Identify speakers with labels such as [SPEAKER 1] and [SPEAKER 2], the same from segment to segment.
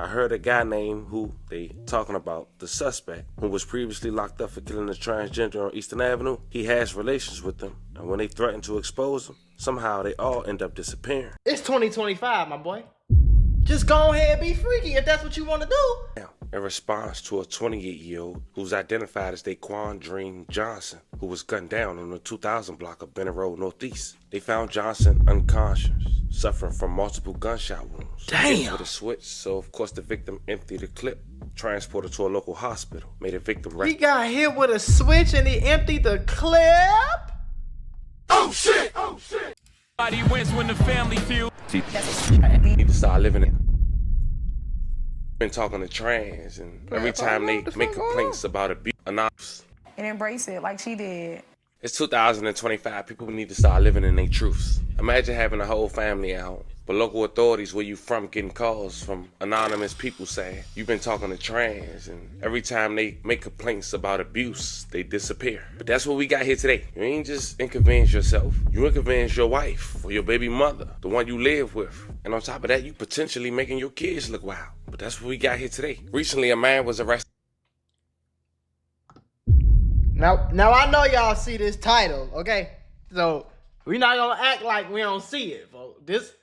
[SPEAKER 1] I heard a guy named who they talking about, the suspect, who was previously locked up for killing a transgender on Eastern Avenue. He has relations with them, and when they threaten to expose him, somehow they all end up disappearing.
[SPEAKER 2] It's 2025, my boy. Just go ahead and be freaky if that's what you want to do.
[SPEAKER 1] Now, in response to a 28-year-old who's identified as Daquan Dream Johnson, who was gunned down on the 2000 block of Bennett Road Northeast. They found Johnson unconscious, suffering from multiple gunshot wounds.
[SPEAKER 2] Damn!
[SPEAKER 1] With a switch, so of course the victim emptied the clip, transported to a local hospital, made a victim
[SPEAKER 2] He got hit with a switch and he emptied the clip?
[SPEAKER 3] Oh shit! Oh shit! Everybody wins when the family feud.
[SPEAKER 1] Need to start living it. Been talking to trans, and every time they make complaints about abuse, anonymous.
[SPEAKER 4] And embrace it like she did.
[SPEAKER 1] It's 2025. People need to start living in their truths. Imagine having a whole family at home, but local authorities where you from getting calls from anonymous people saying you've been talking to trans, and every time they make complaints about abuse, they disappear. But that's what we got here today. You ain't just inconvenience yourself. You inconvenience your wife or your baby mother, the one you live with. And on top of that, you potentially making your kids look wild. But that's what we got here today. Recently, a man was arrested.
[SPEAKER 2] Now I know y'all see this title, okay? So we're not gonna act like we don't see it, folks.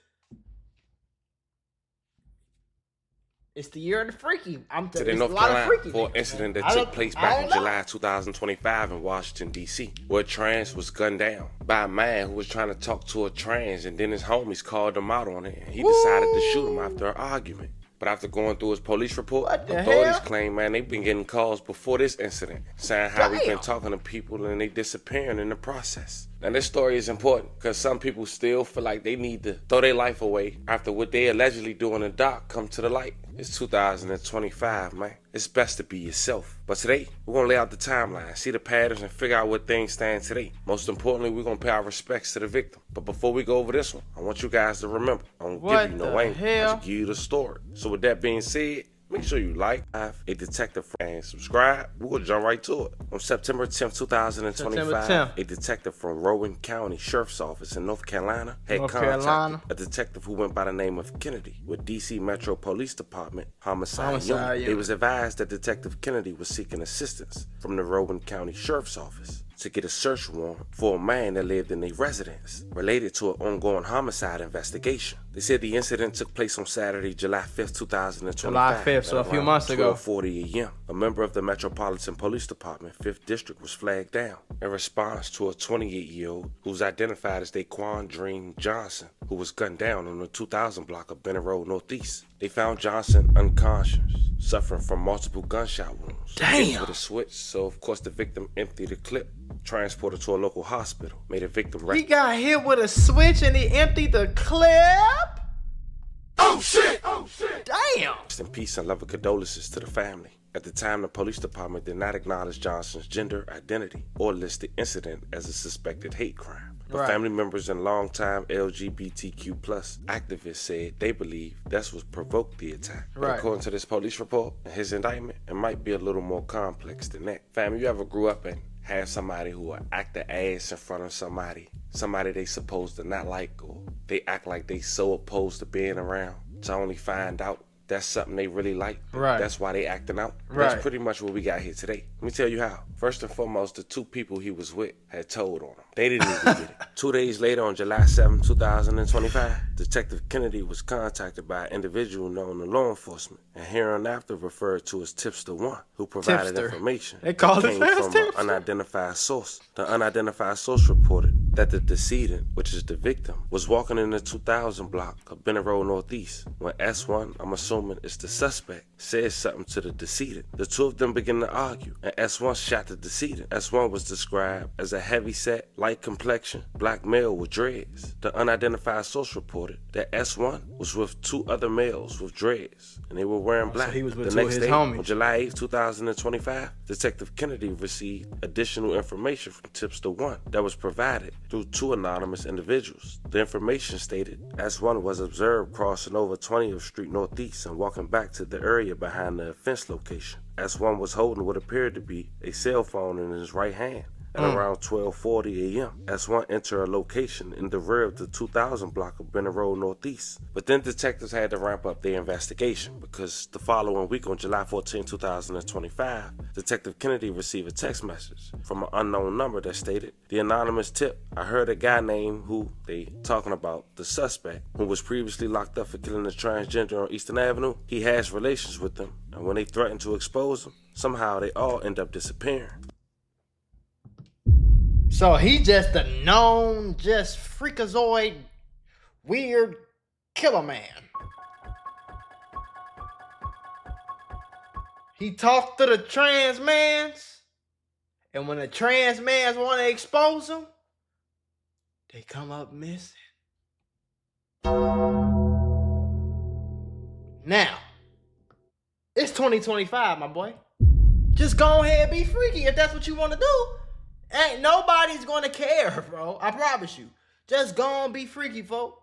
[SPEAKER 2] It's the year of the freaky. I'm telling you,
[SPEAKER 1] North
[SPEAKER 2] a lot of
[SPEAKER 1] Carolina
[SPEAKER 2] freaky
[SPEAKER 1] for an
[SPEAKER 2] things,
[SPEAKER 1] incident
[SPEAKER 2] man.
[SPEAKER 1] that took place back in July 2025 in Washington, D.C., where a trans was gunned down by a man who was trying to talk to a trans, and then his homies called him out on it, and he decided to shoot him after an argument. But after going through his police report, authorities claim, man, they've been getting calls before this incident, saying how we've been talking to people and they disappearing in the process. Now, this story is important because some people still feel like they need to throw their life away after what they allegedly do in the dock come to the light. It's 2025, man. It's best to be yourself. But today, we're going to lay out the timeline, see the patterns, and figure out what things stand today. Most importantly, we're going to pay our respects to the victim. But before we go over this one, I want you guys to remember, I don't give you no angle. I just give you the story. So with that being said, make sure you like, a detective, and subscribe. We'll jump right to it. On September 10th, 2025, a detective from Rowan County Sheriff's Office in North Carolina had contacted a detective who went by the name of Kennedy with D.C. Metro Police Department Homicide Unit. They was advised that Detective Kennedy was seeking assistance from the Rowan County Sheriff's Office to get a search warrant for a man that lived in a residence related to an ongoing homicide investigation. They said the incident took place on Saturday, July 5th, 2025.
[SPEAKER 2] July 5th, so a few months ago.
[SPEAKER 1] 12:40 a.m. A member of the Metropolitan Police Department, 5th District, was flagged down in response to a 28-year-old who's identified as Daquan Dream Johnson, who was gunned down on the 2000 block of Bennett Road Northeast. They found Johnson unconscious, suffering from multiple gunshot wounds.
[SPEAKER 2] Damn!
[SPEAKER 1] With a switch, so of course the victim emptied the clip, transported to a local hospital, made a victim
[SPEAKER 2] He got hit with a switch and he emptied the clip?
[SPEAKER 3] Oh shit! Oh shit!
[SPEAKER 2] Damn!
[SPEAKER 1] Rest in peace and love and condolences to the family. At the time, the police department did not acknowledge Johnson's gender identity or list the incident as a suspected hate crime. But family members and longtime LGBTQ+ activists said they believe that's what provoked the attack. But according to this police report and his indictment, it might be a little more complex than that. Family, you ever grew up and have somebody who will act the ass in front of somebody they supposed to not like, or they act like they so opposed to being around to only find out that's something they really like. That's why they acting out. That's pretty much what we got here today. Let me tell you how. First and foremost, the two people he was with had told on him. They didn't even get it. 2 days later, on July 7, 2025, Detective Kennedy was contacted by an individual known to law enforcement and hereinafter referred to as Tipster 1, who provided information that came from an unidentified source. The unidentified source reported that the decedent, which is the victim, was walking in the 2000 block of Bennett Road Northeast when S1, I'm assuming it's the suspect, said something to the decedent. The two of them began to argue, and S1 shot the decedent. S1 was described as a heavy-set, light complexion, black male with dreads. The unidentified source reported that S1 was with two other males with dreads, and they were wearing black.
[SPEAKER 2] So he was with
[SPEAKER 1] the
[SPEAKER 2] two of
[SPEAKER 1] next
[SPEAKER 2] his
[SPEAKER 1] day,
[SPEAKER 2] homies.
[SPEAKER 1] on July 8, 2025, Detective Kennedy received additional information from Tipster 1 that was provided through two anonymous individuals. The information stated S1 was observed crossing over 20th Street Northeast and walking back to the area behind the offense location. S1 was holding what appeared to be a cell phone in his right hand. At around 12:40 a.m., S1 entered a location in the rear of the 2000 block of Benner Road Northeast. But then detectives had to ramp up their investigation because the following week on July 14, 2025, Detective Kennedy received a text message from an unknown number that stated, "The anonymous tip, I heard a guy named who they talking about, the suspect, who was previously locked up for killing a transgender on Eastern Avenue. He has relations with them, and when they threaten to expose him, somehow they all end up disappearing."
[SPEAKER 2] So he just a known, just freakazoid, weird killer man. He talked to the trans mans, and when the trans mans want to expose him, they come up missing. Now, it's 2025, my boy. Just go ahead and be freaky if that's what you want to do. Ain't nobody's gonna care, bro. I promise you. Just go on, be freaky, folks.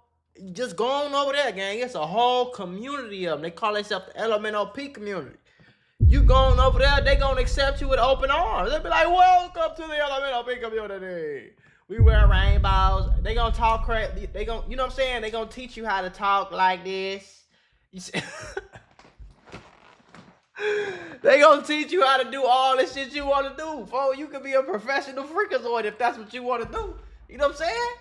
[SPEAKER 2] Just go on over there, gang. It's a whole community of them. They call themselves the LMNOP community. You going over there, they gonna accept you with open arms. They'll be like, "Welcome to the LMNOP community. We wear rainbows." They gonna talk crazy. They gonna, you know what I'm saying? They gonna teach you how to talk like this. You see? They gonna teach you how to do all this shit you want to do, folks. You can be a professional freakazoid if that's what you want to do. You know what I'm saying?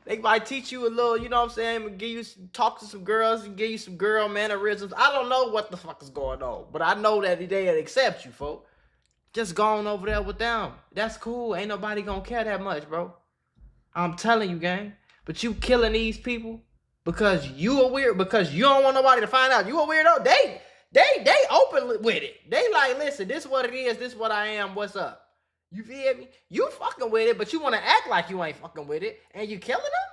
[SPEAKER 2] They might teach you a little, you know what I'm saying, give you talk to some girls and give you some girl mannerisms. I don't know what the fuck is going on, but I know that they accept you, folks. Just go on over there with them. That's cool. Ain't nobody gonna care that much, bro. I'm telling you, gang. But you killing these people because you a weird, because you don't want nobody to find out you a weirdo. They open with it. They like, listen, this is what it is. This is what I am. What's up? You feel me? You fucking with it, but you want to act like you ain't fucking with it, and you killing them?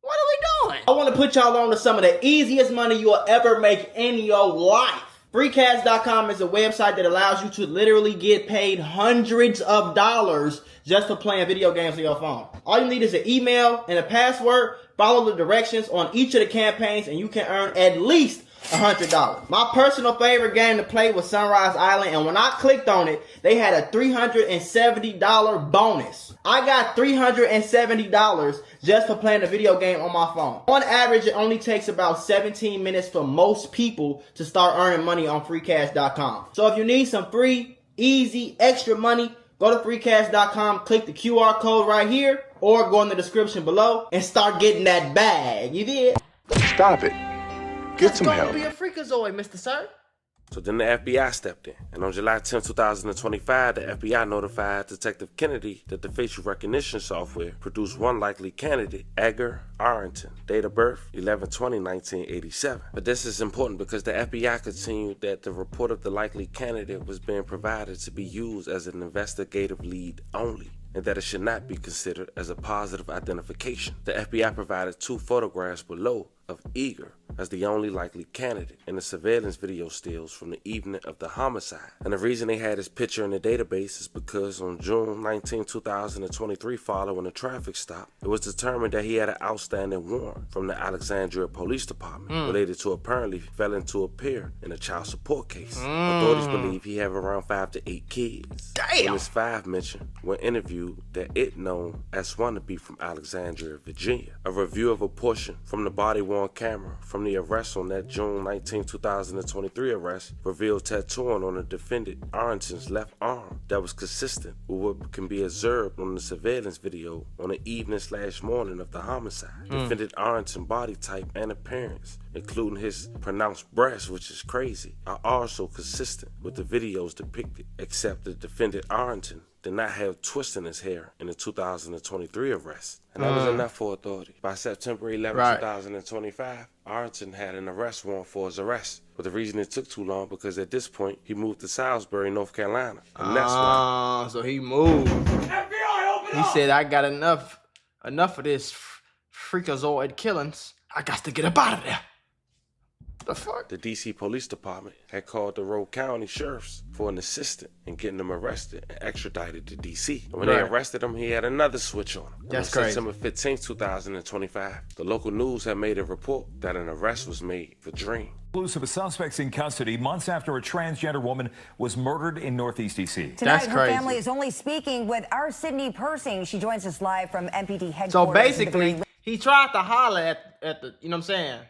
[SPEAKER 2] What are we doing? I want to put y'all on to some of the easiest money you'll ever make in your life. Freecast.com is a website that allows you to literally get paid hundreds of dollars just for playing video games on your phone. All you need is an email and a password. Follow the directions on each of the campaigns, and you can earn at least $100. My personal favorite game to play was Sunrise Island, and when I clicked on it, they had a $370 bonus. I got $370 just for playing a video game on my phone. On average, it only takes about 17 minutes for most people to start earning money on freecash.com. So if you need some free, easy, extra money, go to freecash.com, click the QR code right here, or go in the description below and start getting that bag. You did?
[SPEAKER 5] Stop it. Get some help.
[SPEAKER 2] Be a freakazoid, Mr. Sir.
[SPEAKER 1] So then the FBI stepped in, and on July 10, 2025, the FBI notified Detective Kennedy that the facial recognition software produced one likely candidate, Edgar Arrington, date of birth 11/20/1987. But this is important because the FBI continued that the report of the likely candidate was being provided to be used as an investigative lead only, and that it should not be considered as a positive identification. The FBI provided 2 photographs below of Eager as the only likely candidate in the surveillance video stills from the evening of the homicide. And the reason they had his picture in the database is because on June 19, 2023, following a traffic stop, it was determined that he had an outstanding warrant from the Alexandria Police Department related to apparently failing to appear in a child support case. Authorities believe he have around 5 to 8 kids.
[SPEAKER 2] Damn!
[SPEAKER 1] Witness 5 mentioned when interviewed that it known as one to be from Alexandria, Virginia. A review of a portion from the body-worn camera from the arrest on that June 19, 2023 arrest revealed tattooing on the defendant Arrington's left arm that was consistent with what can be observed on the surveillance video on the evening/morning of the homicide. Defendant Arrington's body type and appearance, including his pronounced breasts, which is crazy, are also consistent with the videos depicted, except the defendant Arrington did not have twists in his hair in the 2023 arrest. And that was enough for authorities. By September 11, 2025, Arrington had an arrest warrant for his arrest. But the reason it took too long because at this point, he moved to Salisbury, North Carolina. And that's why.
[SPEAKER 2] So he moved. FBI, open up! He said, I got enough of this freakazoid killings. I got to get up out of there. The fuck?
[SPEAKER 1] The D.C. Police Department had called the Rowe County Sheriffs for an assistant in getting him arrested and extradited to D.C. And when they arrested him, he had another switch on him.
[SPEAKER 2] That's crazy.
[SPEAKER 1] September 15, 2025, the local news had made a report that an arrest was made for Dream.
[SPEAKER 6] Exclusive suspects in custody months after a transgender woman was murdered in Northeast D.C.
[SPEAKER 7] Tonight, her family is only speaking with our Sydney Persing. She joins us live from MPD headquarters.
[SPEAKER 2] So basically, he tried to holler at the, you know what I'm saying?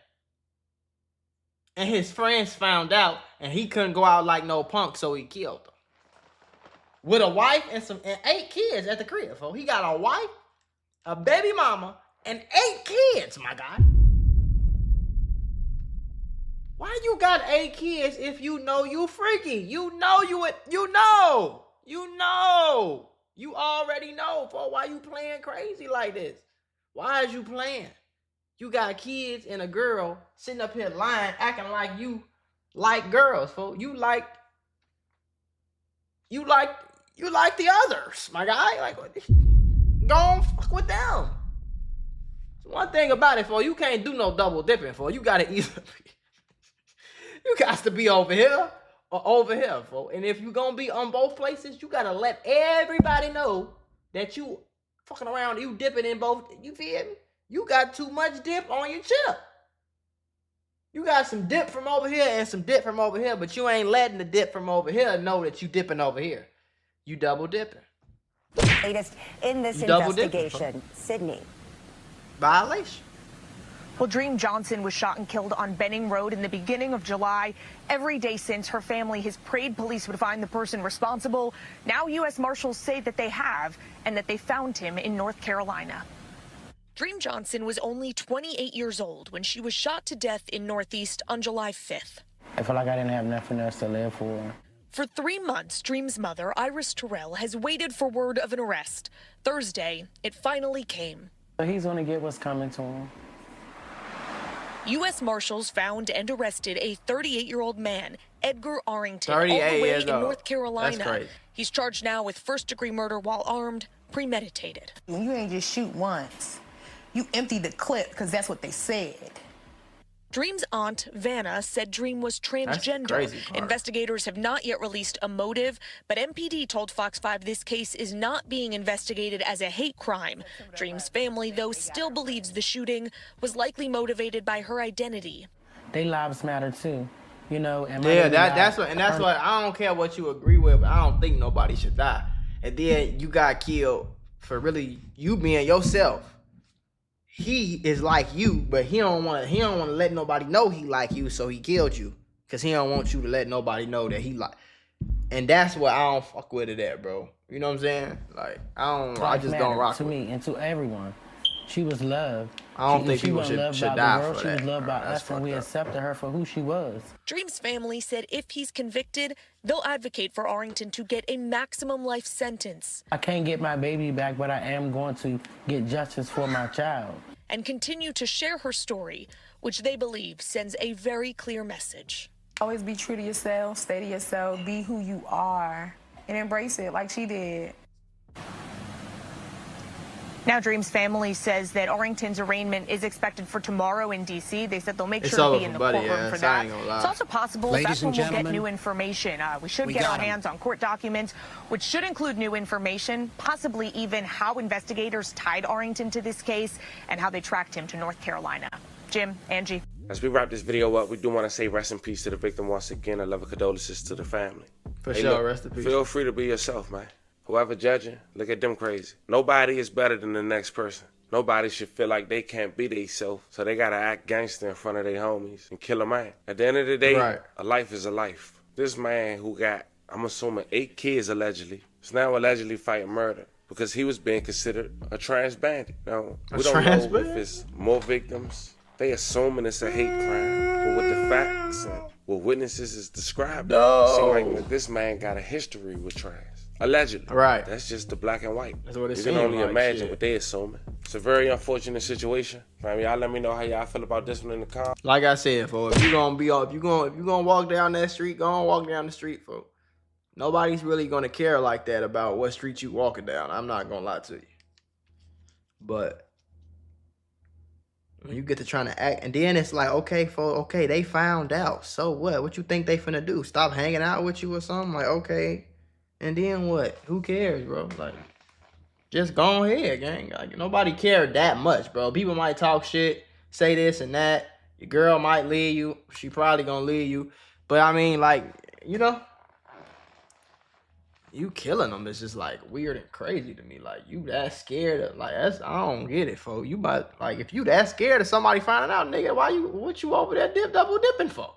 [SPEAKER 2] And his friends found out, and he couldn't go out like no punk, so he killed them. With a wife and 8 kids at the crib, folks. He got a wife, a baby mama, and 8 kids, my guy. Why you got 8 kids if you know you freaky? You already know, folks. Why you playing crazy like this? Why is you playing? You got kids and a girl sitting up here lying, acting like you like girls, folks. You like the others, my guy. Like, go on, fuck with them. So one thing about it, folks, you can't do no double dipping, folks. You gotta either you got to be over here or over here, folks. And if you gonna be on both places, you gotta let everybody know that you fucking around, you dipping in both. You feel me? You got too much dip on your chip. You got some dip from over here and some dip from over here, but you ain't letting the dip from over here know that you dipping over here. You double dipping.
[SPEAKER 7] Latest in this investigation, Sydney.
[SPEAKER 2] Violation.
[SPEAKER 8] Well, Dream Johnson was shot and killed on Benning Road in the beginning of July. Every day since, her family has prayed police would find the person responsible. Now U.S. Marshals say that they have and that they found him in North Carolina. Dream Johnson was only 28 years old when she was shot to death in Northeast on July 5th.
[SPEAKER 9] I feel like I didn't have nothing else to live for.
[SPEAKER 8] For 3 months, Dream's mother, Iris Terrell, has waited for word of an arrest. Thursday, it finally came.
[SPEAKER 9] He's going to get what's coming to him.
[SPEAKER 8] U.S. Marshals found and arrested a 38-year-old man, Edgar Arrington, all the way in North Carolina.
[SPEAKER 2] That's crazy.
[SPEAKER 8] He's charged now with first-degree murder while armed, premeditated.
[SPEAKER 10] You ain't just shoot once. You emptied the clip because that's what they said.
[SPEAKER 8] Dream's aunt, Vanna, said Dream was transgender. Investigators have not yet released a motive, but MPD told Fox 5 this case is not being investigated as a hate crime. Dream's family, though, still believes the shooting was likely motivated by her identity.
[SPEAKER 9] Their lives matter, too. You know, and
[SPEAKER 2] that's what I don't care what you agree with, but I don't think nobody should die. And then you got killed for really you being yourself. He is like you, but he don't want to let nobody know he like you, so he killed you because he don't want you to let nobody know that he like. And that's what I don't fuck with it at, bro. You know what I'm saying? Like I just don't rock
[SPEAKER 9] to me and to everyone. She was loved.
[SPEAKER 2] I don't think people should die for that.
[SPEAKER 9] She was loved by us, and we accepted her for who she was.
[SPEAKER 8] Dream's family said if he's convicted, they'll advocate for Arrington to get a maximum life sentence.
[SPEAKER 9] I can't get my baby back, but I am going to get justice for my child.
[SPEAKER 8] And continue to share her story, which they believe sends a very clear message.
[SPEAKER 4] Always be true to yourself, stay to yourself, be who you are, and embrace it like she did.
[SPEAKER 8] Now, Dream's family says that Arrington's arraignment is expected for tomorrow in D.C. They said they'll make sure to be in the courtroom for that. It's also possible that's when we'll get new information. We should get our hands on court documents, which should include new information, possibly even how investigators tied Arrington to this case and how they tracked him to North Carolina. Jim, Angie.
[SPEAKER 1] As we wrap this video up, we do want to say rest in peace to the victim once again. I love and condolences to the family.
[SPEAKER 2] For sure, rest in peace.
[SPEAKER 1] Feel free to be yourself, man. Whoever judging, look at them crazy. Nobody is better than the next person. Nobody should feel like they can't be themselves, so they gotta act gangster in front of their homies and kill a man. At the end of the day, a life is a life. This man who got, I'm assuming, 8 kids allegedly, is now allegedly fighting murder because he was being considered a trans bandit. Now, we don't know if it's more victims. They assuming it's a hate crime, but with the facts and what witnesses is described, it seems like this man got a history with trans. Allegedly.
[SPEAKER 2] Right.
[SPEAKER 1] That's just the black and white.
[SPEAKER 2] That's what it
[SPEAKER 1] You
[SPEAKER 2] seems
[SPEAKER 1] can only
[SPEAKER 2] like,
[SPEAKER 1] imagine what they assuming. It's a very unfortunate situation. Y'all let me know how y'all feel about this one in the comments.
[SPEAKER 2] Like I said, folks, if you're gonna walk down that street, go on walk down the street, folks. Nobody's really gonna care like that about what street you walking down. I'm not gonna lie to you. But When you get to trying to act, and then it's like, okay, they found out. So what? What you think they finna do? Stop hanging out with you or something? Like, okay, and then what? Who cares, bro? Like, just go ahead, gang. Like, nobody cared that much, bro. People might talk shit, say this and that. Your girl might leave you. She probably gonna leave you. But I mean, like, you know, you killing them is just like weird and crazy to me. Like, you that scared of, like, I don't get it, folks. You might, like, if you that scared of somebody finding out, nigga, what you over there double dipping for?